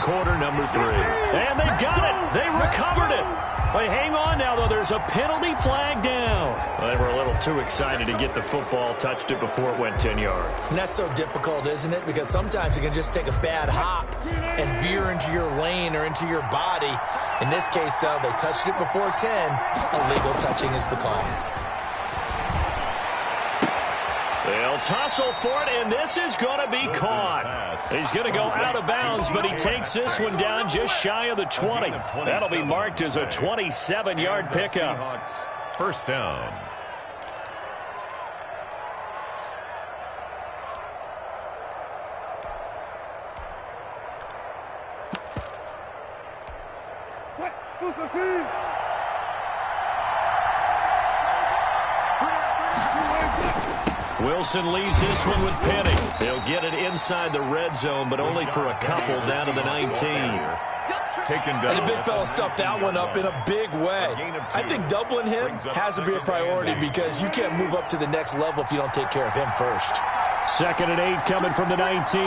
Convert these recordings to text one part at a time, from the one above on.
quarter number 3. And they've got it. They recovered it. But hang on now, though. There's a penalty flag down. Well, they were a little too excited to get the football, touched it before it went 10 yards. And that's so difficult, isn't it? Because sometimes you can just take a bad hop and veer into your lane or into your body. In this case, though, they touched it before 10. Illegal touching is the call. They'll tussle for it, and this is going to be caught. He's going to go out of bounds, but he takes this one down just shy of the 20. That'll be marked as a 27-yard pickup. First down. Wilson leaves this one with Penny. He'll get it inside the red zone, but only for a couple down to the 19. Taken down. And the big fella stuffed that one up in a big way. I think doubling him has to be a priority because you can't move up to the next level if you don't take care of him first. 2nd and 8 coming from the 19.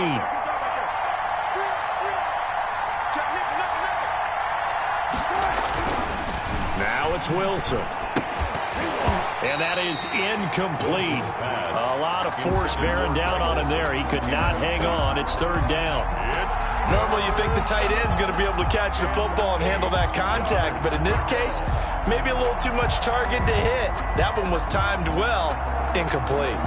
Now it's Wilson. And that is incomplete. A lot of force bearing down on him there. He could not hang on. It's 3rd down. Normally you think the tight end's going to be able to catch the football and handle that contact, but in this case, maybe a little too much target to hit. That one was timed well, incomplete.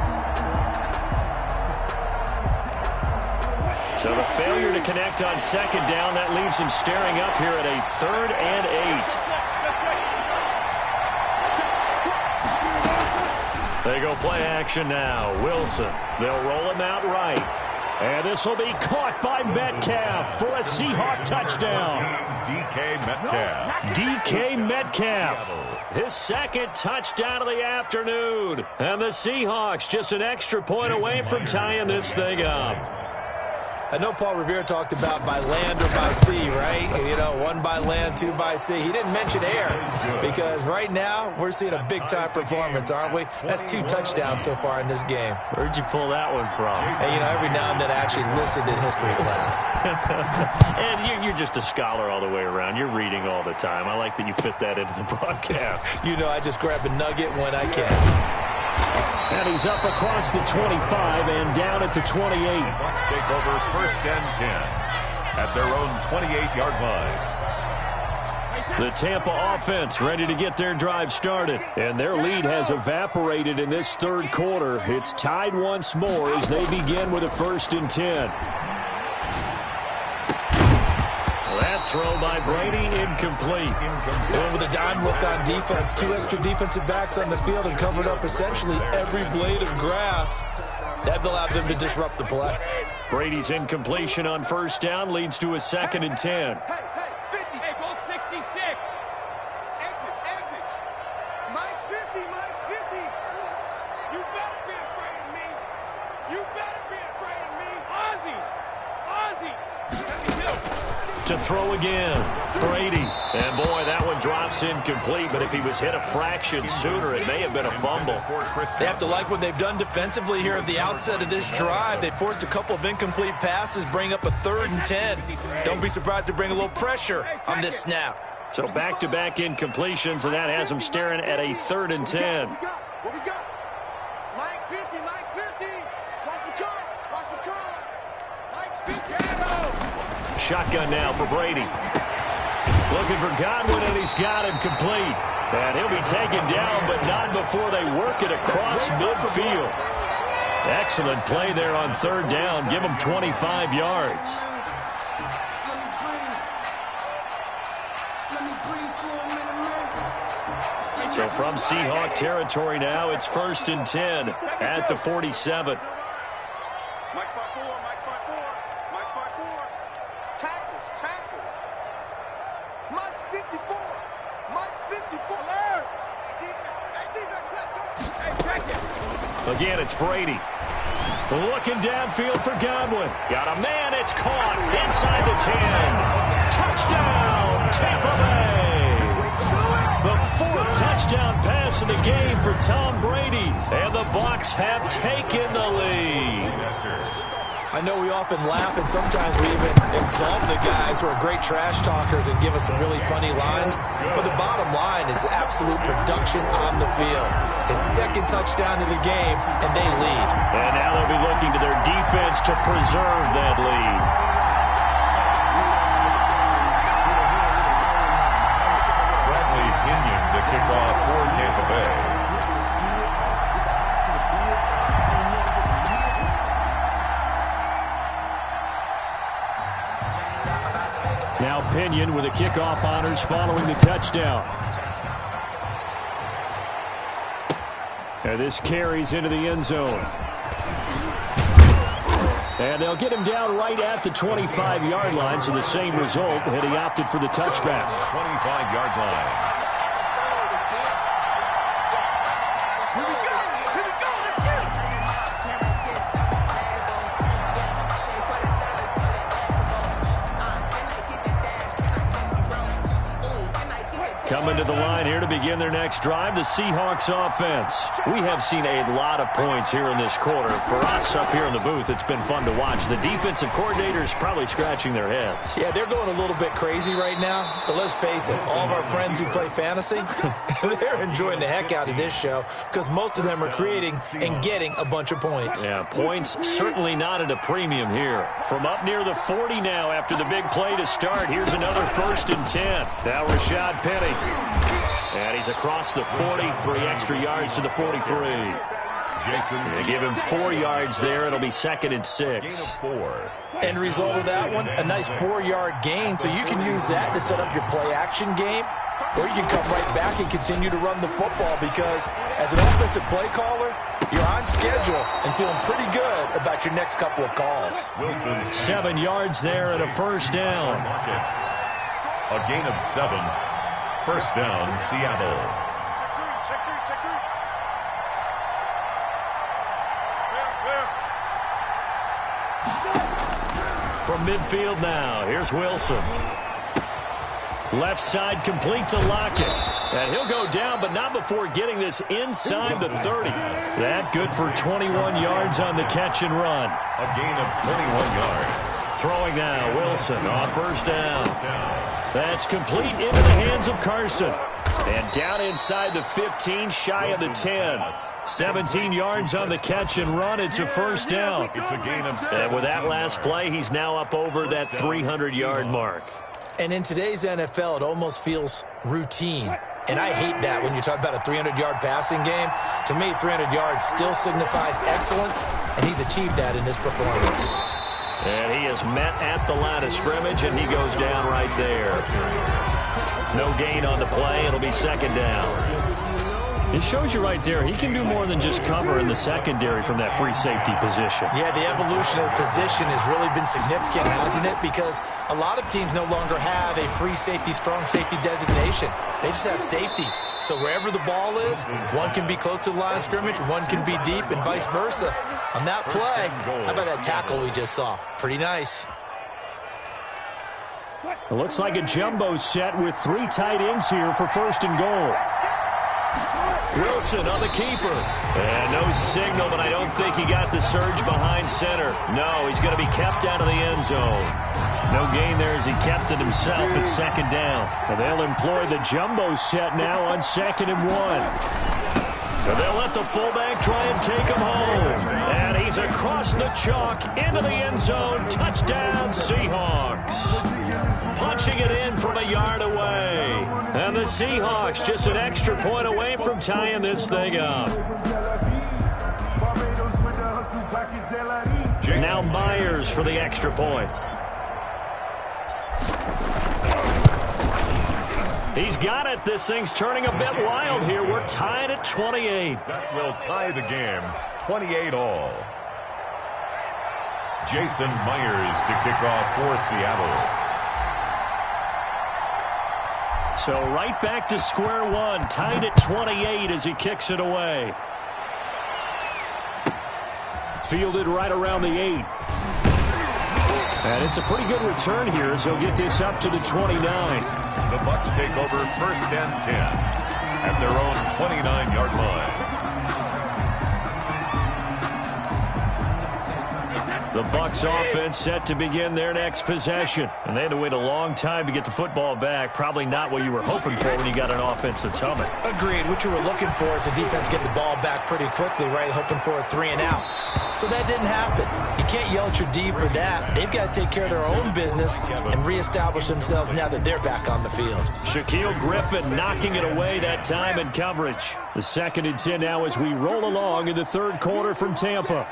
So the failure to connect on 2nd down, that leaves him staring up here at a 3rd and 8. They go play action now. Wilson. They'll roll him out right. And this will be caught by Metcalf for a Seahawk touchdown. DK Metcalf. DK Metcalf. His 2nd touchdown of the afternoon. And the Seahawks just an extra point away from tying this thing up. I know Paul Revere talked about by land or by sea, right? You know, 1 by land, 2 by sea. He didn't mention air because right now we're seeing a big-time performance, aren't we? That's 2 touchdowns so far in this game. Where'd you pull that one from? And, you know, every now and then I actually listened in history class. And you're just a scholar all the way around. You're reading all the time. I like that you fit that into the broadcast. You know, I just grab a nugget when I can. And he's up across the 25 and down at the 28. Bucks take over 1st and 10 at their own 28-yard line. The Tampa offense ready to get their drive started. And their lead has evaporated in this 3rd quarter. It's tied once more as they begin with a 1st and 10. That throw by Brady, incomplete. And with a dime look on defense, 2 extra defensive backs on the field and covered up essentially every blade of grass. That allowed them to disrupt the play. Brady's incompletion on 1st down leads to a 2nd and 10. Hey, go 66. Exit. Mike's 50, Mike's 50. You better be afraid of me. You better be afraid of me. Ozzy. To throw again, Brady. And boy, that one drops incomplete, but if he was hit a fraction sooner, it may have been a fumble. They have to like what they've done defensively here at the outset of this drive. They forced a couple of incomplete passes, bring up a 3rd and 10. Don't be surprised to bring a little pressure on this snap. So back-to-back incompletions, and that has them staring at a 3rd and 10. What we got? Mike 50. Watch the car. Mike's 50. Shotgun now for Brady. Looking for Godwin, and he's got him complete. And he'll be taken down, but not before they work it across midfield. Excellent play there on 3rd down. Give him 25 yards. So from Seahawk territory now, it's 1st and 10 at the 47. Mike's by 4. Tackle. Mike's 54. Again, it's Brady. Looking downfield for Godwin. Got a man. It's caught inside the 10. Touchdown, Tampa Bay. The 4th touchdown pass in the game for Tom Brady. And the Bucs have taken the lead. I know we often laugh, and sometimes we even exalt the guys who are great trash talkers and give us some really funny lines. But the bottom line is absolute production on the field. His second touchdown of the game, and they lead. And now they'll be looking to their defense to preserve that lead. The kickoff for Tampa Bay. Now Pinion with the kickoff honors following the touchdown. And this carries into the end zone. And they'll get him down right at the 25-yard line, so the same result, and he opted for the touchback. 25-yard line. Coming to the line here to begin their next drive, the Seahawks offense. We have seen a lot of points here in this quarter. For us up here in the booth, it's been fun to watch. The defensive coordinators probably scratching their heads. Yeah, they're going a little bit crazy right now. But let's face it, all of our friends who play fantasy, they're enjoying the heck out of this show because most of them are creating and getting a bunch of points. Yeah, points certainly not at a premium here. From up near the 40 now after the big play to start. Here's another 1st and 10. Now Rashad Penny. And he's across the 40, 3 extra yards to the 43. They give him 4 yards there. It'll be 2nd and 6. End result of that one, a nice 4-yard gain. So you can use that to set up your play-action game, or you can come right back and continue to run the football because as an offensive play caller, you're on schedule and feeling pretty good about your next couple of calls. 7 yards there and a 1st down. A gain of 7. 1st down, Seattle. From midfield now, here's Wilson. Left side complete to Lockett. And he'll go down, but not before getting this inside the 30. That good for 21 yards on the catch and run. A gain of 21 yards. Throwing now, Wilson on 1st down. That's complete into the hands of Carson. And down inside the 15, shy of the 10. 17 yards on the catch and run. It's a 1st down. It's a gain of 7. And with that last play, he's now up over that 300-yard mark. And in today's NFL, it almost feels routine. And I hate that when you talk about a 300-yard passing game. To me, 300 yards still signifies excellence, and he's achieved that in this performance. And he is met at the line of scrimmage, and he goes down right there. No gain on the play. It'll be 2nd down. It shows you right there, he can do more than just cover in the secondary from that free safety position. Yeah, the evolution of the position has really been significant, hasn't it? Because a lot of teams no longer have a free safety, strong safety designation. They just have safeties. So wherever the ball is, one can be close to the line of scrimmage, one can be deep, and vice versa. On that play, how about that tackle we just saw? Pretty nice. It looks like a jumbo set with 3 tight ends here for 1st and goal. Wilson on the keeper. And no signal, but I don't think he got the surge behind center. No, he's going to be kept out of the end zone. No gain there as he kept it himself at 2nd down. And they'll employ the jumbo set now on 2nd and 1. And they'll let the fullback try and take him home. And he's across the chalk into the end zone. Touchdown, Seahawks. Punching it in from a yard away. And the Seahawks just an extra point away from tying this thing up. Now Myers for the extra point. He's got it. This thing's turning a bit wild here. We're tied at 28. That will tie the game. 28 all. Jason Myers to kick off for Seattle. So right back to square one, tied at 28 as he kicks it away. Fielded right around the 8. And it's a pretty good return here as he'll get this up to the 29. The Bucs take over 1st and 10 at their own 29-yard line. The Bucs offense set to begin their next possession. And they had to wait a long time to get the football back. Probably not what you were hoping for when you got an offense that's humming. Agreed. What you were looking for is the defense getting the ball back pretty quickly, right? Hoping for a 3 and out. So that didn't happen. You can't yell at your D for that. They've got to take care of their own business and reestablish themselves now that they're back on the field. Shaquille Griffin knocking it away that time in coverage. The 2nd and 10 now as we roll along in the 3rd quarter from Tampa.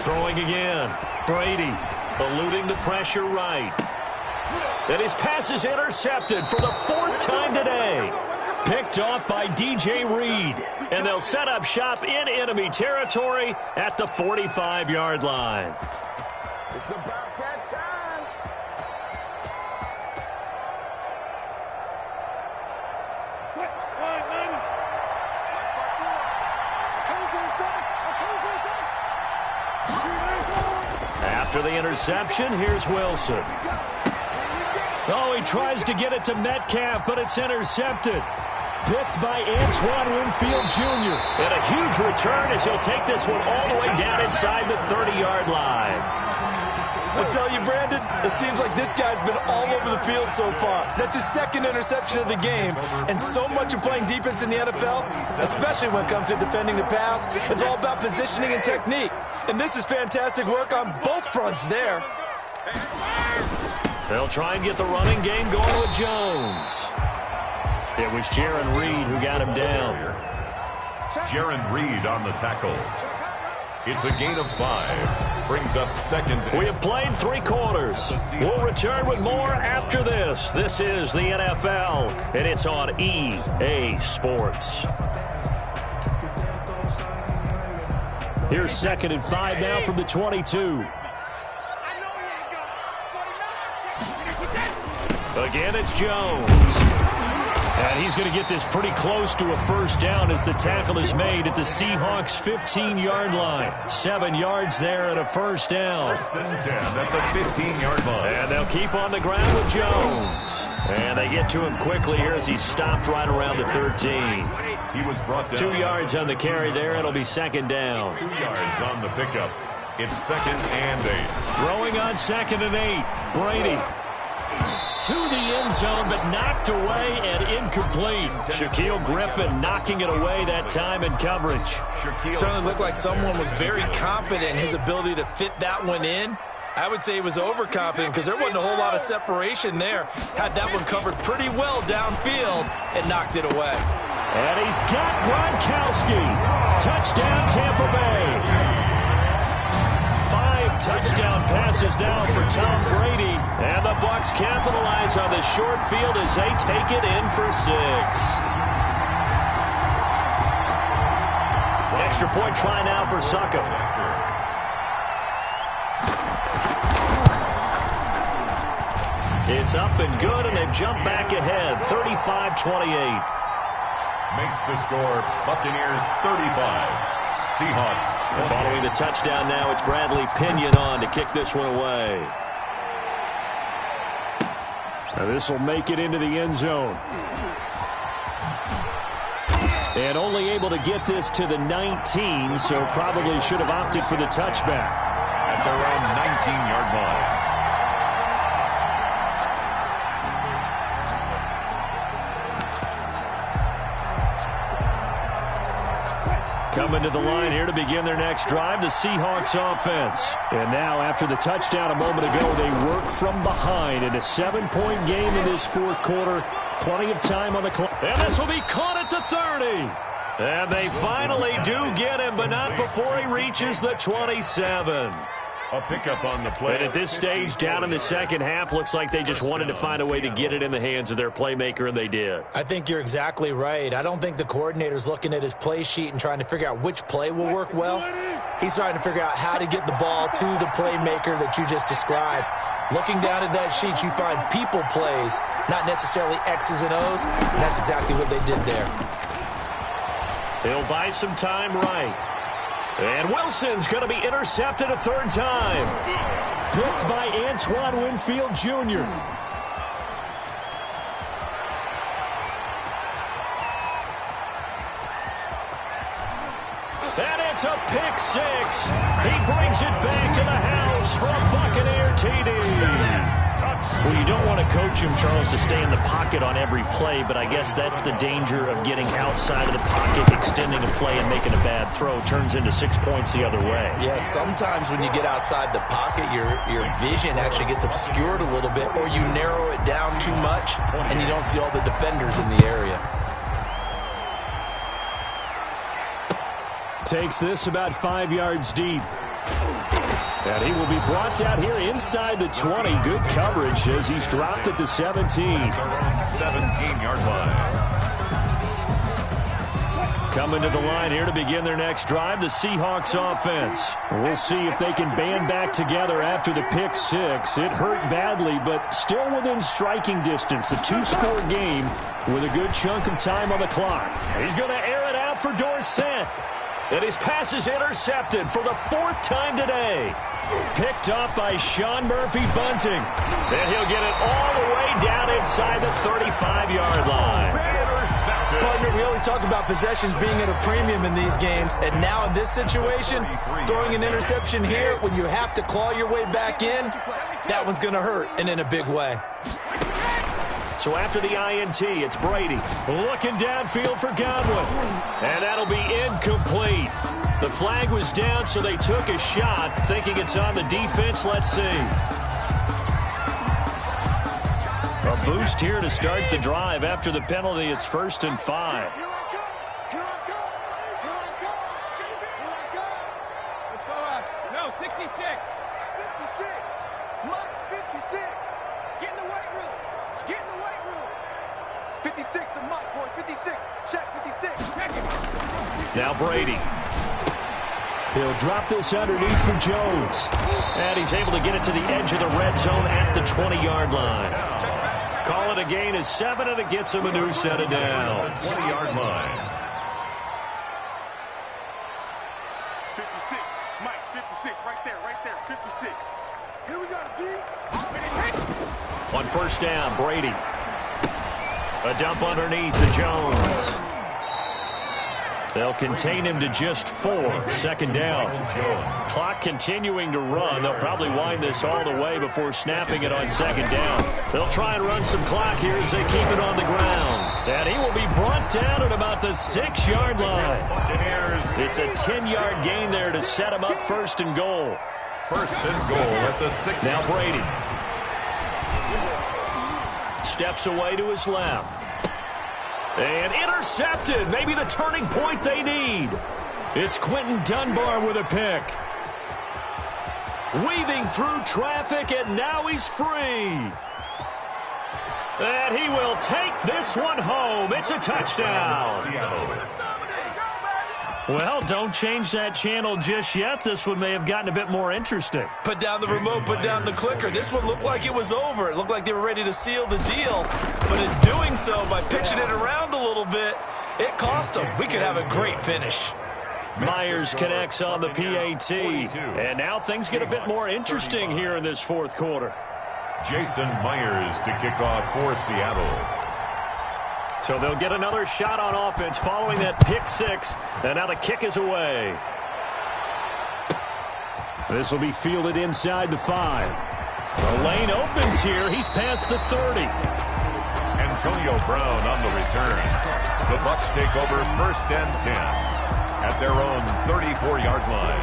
Throwing again. Brady eluding the pressure right. And his pass is intercepted for the 4th time today. Picked off by DJ Reed. And they'll set up shop in enemy territory at the 45-yard line. It's about that time. After the interception, here's Wilson. Oh, he tries to get it to Metcalf, but it's intercepted. Picked by Antoine Winfield Jr. And a huge return as he'll take this one all the way down inside the 30-yard line. I'll tell you, Brandon, it seems like this guy's been all over the field so far. That's his 2nd interception of the game. And so much of playing defense in the NFL, especially when it comes to defending the pass, is all about positioning and technique. And this is fantastic work on both fronts there. They'll try and get the running game going with Jones. It was Jaron Reed who got him down. Jaron Reed on the tackle. It's a gain of 5. Brings up 2nd. We have played 3 quarters. We'll return with more after this. This is the NFL, and it's on EA Sports. Here's 2nd and 5 now from the 22. Again, it's Jones. And he's going to get this pretty close to a 1st down as the tackle is made at the Seahawks' 15-yard line. 7 yards there and a 1st down. 1st and 10 at the 15-yard line. And they'll keep on the ground with Jones. And they get to him quickly here as he stopped right around the 13. He was brought down. 2 yards on the carry there. It'll be 2nd down. 2 yards on the pickup. It's 2nd and 8. Throwing on 2nd and 8. Brady to the end zone, but knocked away and incomplete. Shaquille Griffin knocking it away that time in coverage. Certainly looked like someone was very confident in his ability to fit that one in. I would say he was overconfident because there wasn't a whole lot of separation there. Had that one covered pretty well downfield and knocked it away. And he's got Gronkowski. Touchdown, Tampa Bay. 5 touchdown passes now for Tom Brady. And the Bucs capitalize on the short field as they take it in for 6. Extra point try now for Suckup. It's up and good, and they've jumped back ahead, 35-28. Makes the score, Buccaneers 35. Seahawks. And following the touchdown now, it's Bradley Pinion on to kick this one away. Now this will make it into the end zone. And only able to get this to the 19, so probably should have opted for the touchback. At their own 19-yard line. Coming to the line here to begin their next drive, the Seahawks offense. And now, after the touchdown a moment ago, they work from behind in a 7-point game in this 4th quarter. Plenty of time on the clock. And this will be caught at the 30. And they finally do get him, but not before he reaches the 27. A pickup on the play. And at this stage, down in the 2nd half, looks like they just wanted to find a way to get it in the hands of their playmaker, and they did. I think you're exactly right. I don't think the coordinator's looking at his play sheet and trying to figure out which play will work well. He's trying to figure out how to get the ball to the playmaker that you just described. Looking down at that sheet, you find people plays, not necessarily X's and O's, and that's exactly what they did there. He'll buy some time right. And Wilson's going to be intercepted a third time. Picked by Antoine Winfield Jr. And it's a pick six. He brings it back to the house for a Buccaneer TD. Well, you don't want to coach him, Charles, to stay in the pocket on every play, but I guess that's the danger of getting outside of the pocket, extending a play, and making a bad throw. Turns into 6 points the other way. Yeah, sometimes when you get outside the pocket, your vision actually gets obscured a little bit, or you narrow it down too much, and you don't see all the defenders in the area. Takes this about 5 yards deep. And he will be brought down here inside the 20. Good coverage as he's dropped at the 17. 17-yard line. Coming to the line here to begin their next drive, the Seahawks offense. We'll see if they can band back together after the pick six. It hurt badly, but still within striking distance. A two-score game with a good chunk of time on the clock. He's going to air it out for Dorsett. And his pass is intercepted for the fourth time today. Picked off by Sean Murphy-Bunting. And he'll get it all the way down inside the 35-yard line. Partner, we always talk about possessions being at a premium in these games. And now in this situation, throwing an interception here when you have to claw your way back in, that one's going to hurt, and in a big way. So after the INT, it's Brady looking downfield for Godwin. And that'll be incomplete. The flag was down, so they took a shot, thinking it's on the defense. Let's see. A boost here to start the drive. After the penalty, it's 1st and 5. No, 66. 56. Mike's 56. Get in the weight room. Get in the weight room. 56 to Mike, boys. 56. Check 56. Check it. Now Brady. He'll drop this underneath for Jones. And he's able to get it to the edge of the red zone at the 20-yard line. Call it a gain of 7, and it gets him a new set of downs. 20-yard line. 56. Mike, 56. Right there. 56. Here we go, D. On first down, Brady. A dump underneath to Jones. They'll contain him to just 4. 2nd down. Clock continuing to run. They'll probably wind this all the way before snapping it on 2nd down. They'll try and run some clock here as they keep it on the ground. And he will be brought down at about the 6-yard line. It's a 10-yard gain there to set him up 1st and goal. 1st and goal at the 6. Now Brady. Steps away to his left. And intercepted. Maybe the turning point they need. It's Quentin Dunbar with a pick. Weaving through traffic, and now he's free. And he will take this one home. It's a touchdown. Well, don't change that channel just yet. This one may have gotten a bit more interesting. Put down the remote, put down the clicker. This one looked like it was over. It looked like they were ready to seal the deal. But in doing so, by pitching it around a little bit, it cost them. We could have a great finish. Myers connects on the PAT. And now things get a bit more interesting here in this 4th quarter. Jason Myers to kick off for Seattle. So they'll get another shot on offense following that pick six. And now the kick is away. This will be fielded inside the 5. The lane opens here. He's past the 30. Antonio Brown on the return. The Bucs take over 1st and 10 at their own 34-yard line.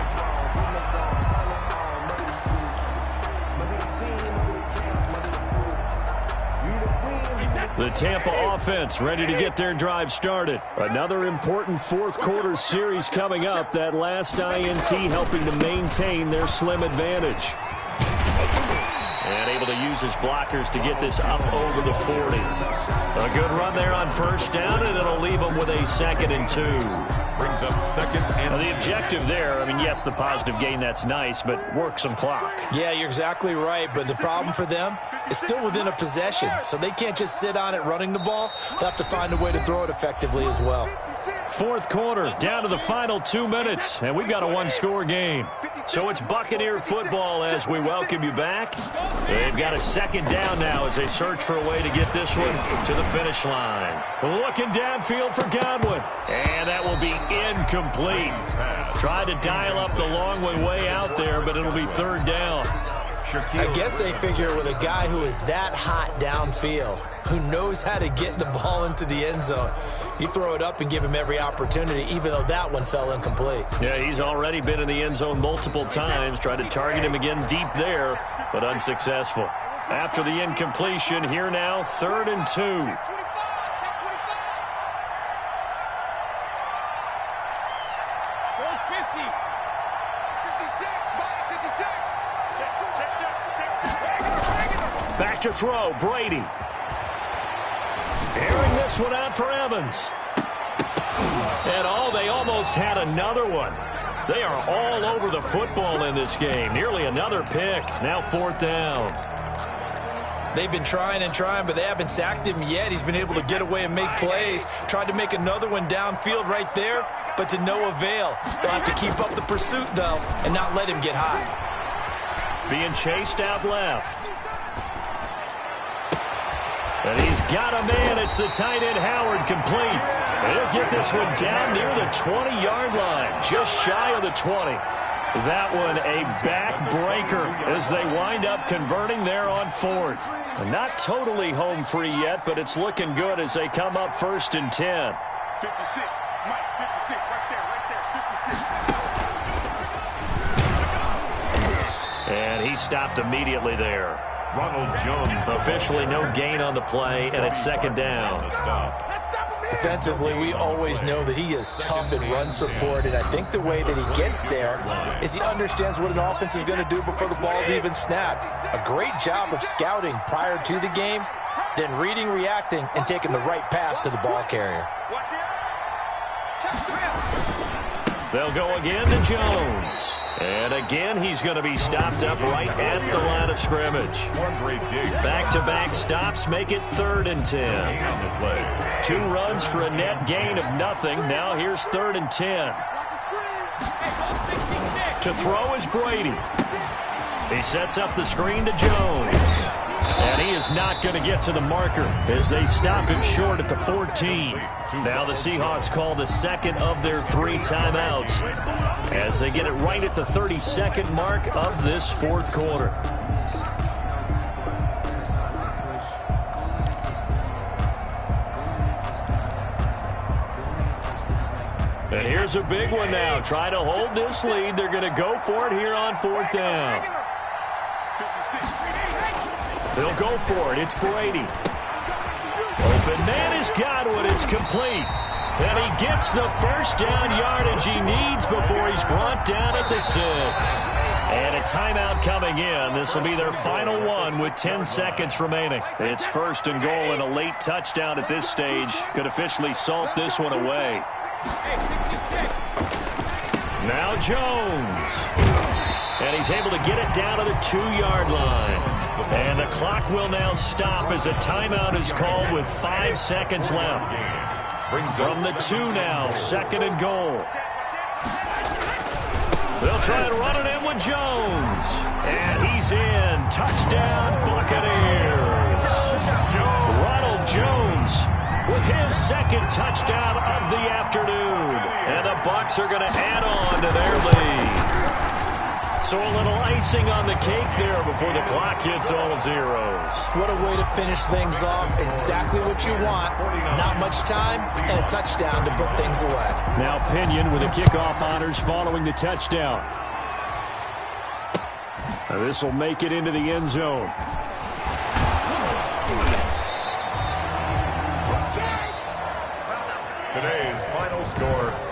The Tampa offense ready to get their drive started. Another important 4th quarter series coming up. That last INT helping to maintain their slim advantage. And able to use his blockers to get this up over the 40. A good run there on 1st down, and it'll leave them with a 2nd and 2. Brings up 2nd and 2. Now the objective there, I mean, yes, the positive gain, that's nice, but work some clock. Yeah, you're exactly right, but the problem for them is still within a possession, so they can't just sit on it running the ball. They'll have to find a way to throw it effectively as well. fourth quarter, down to the final 2 minutes, and we've got a one-score game. So it's Buccaneer football as we welcome you back. They've got a second down now as they search for a way to get this one to the finish line. Looking downfield for Godwin, and that will be incomplete. Tried to dial up the long way out there, but it'll be third down. I guess they figure with a guy who is that hot downfield, who knows how to get the ball into the end zone, you throw it up and give him every opportunity, even though that one fell incomplete. Yeah, he's already been in the end zone multiple times, tried to target him again deep there, but unsuccessful. After the incompletion, here now, 3rd and 2. Back to throw, Brady. Airing this one out for Evans. And they almost had another one. They are all over the football in this game. Nearly another pick. Now 4th down. They've been trying and trying, but they haven't sacked him yet. He's been able to get away and make plays. Tried to make another one downfield right there, but to no avail. They'll have to keep up the pursuit, though, and not let him get high. Being chased out left. And he's got a man. It's the tight end, Howard, complete. He'll get this one down near the 20-yard line, just shy of the 20. That one a backbreaker as they wind up converting there on 4th. Not totally home free yet, but it's looking good as they come up 1st and 10. 56, Mike, 56, right there, 56. And he stopped immediately there. Ronald Jones. Officially no gain on the play, and it's 2nd down. Defensively, we always know that he is tough in run support, and I think the way that he gets there is he understands what an offense is going to do before the ball's even snapped. A great job of scouting prior to the game, then reading, reacting, and taking the right path to the ball carrier. They'll go again to Jones. And again, he's going to be stopped up right at the line of scrimmage. Back-to-back stops make it 3rd and 10. 2 runs for a net gain of nothing. Now here's 3rd and 10. To throw is Brady. He sets up the screen to Jones. And he is not going to get to the marker as they stop him short at the 14. Now the Seahawks call the second of their 3 timeouts as they get it right at the 32nd mark of this 4th quarter. And here's a big one now. Try to hold this lead. They're going to go for it here on 4th down. They'll go for it. It's Brady. Open man is Godwin. It's complete. And he gets the first down yardage he needs before he's brought down at the 6. And a timeout coming in. This will be their final one with 10 seconds remaining. It's 1st and goal, and a late touchdown at this stage could officially salt this one away. Now Jones. And he's able to get it down to the 2-yard line. And the clock will now stop as a timeout is called with 5 seconds left. From the 2 now, 2nd and goal. They'll try and run it in with Jones. And he's in. Touchdown, Buccaneers. Ronald Jones with his 2nd touchdown of the afternoon. And the Bucs are going to add on to their lead. So a little icing on the cake there before the clock hits all zeros. What a way to finish things off. Exactly what you want. Not much time and a touchdown to put things away. Now Pinion with the kickoff honors following the touchdown. This will make it into the end zone. Today's final score,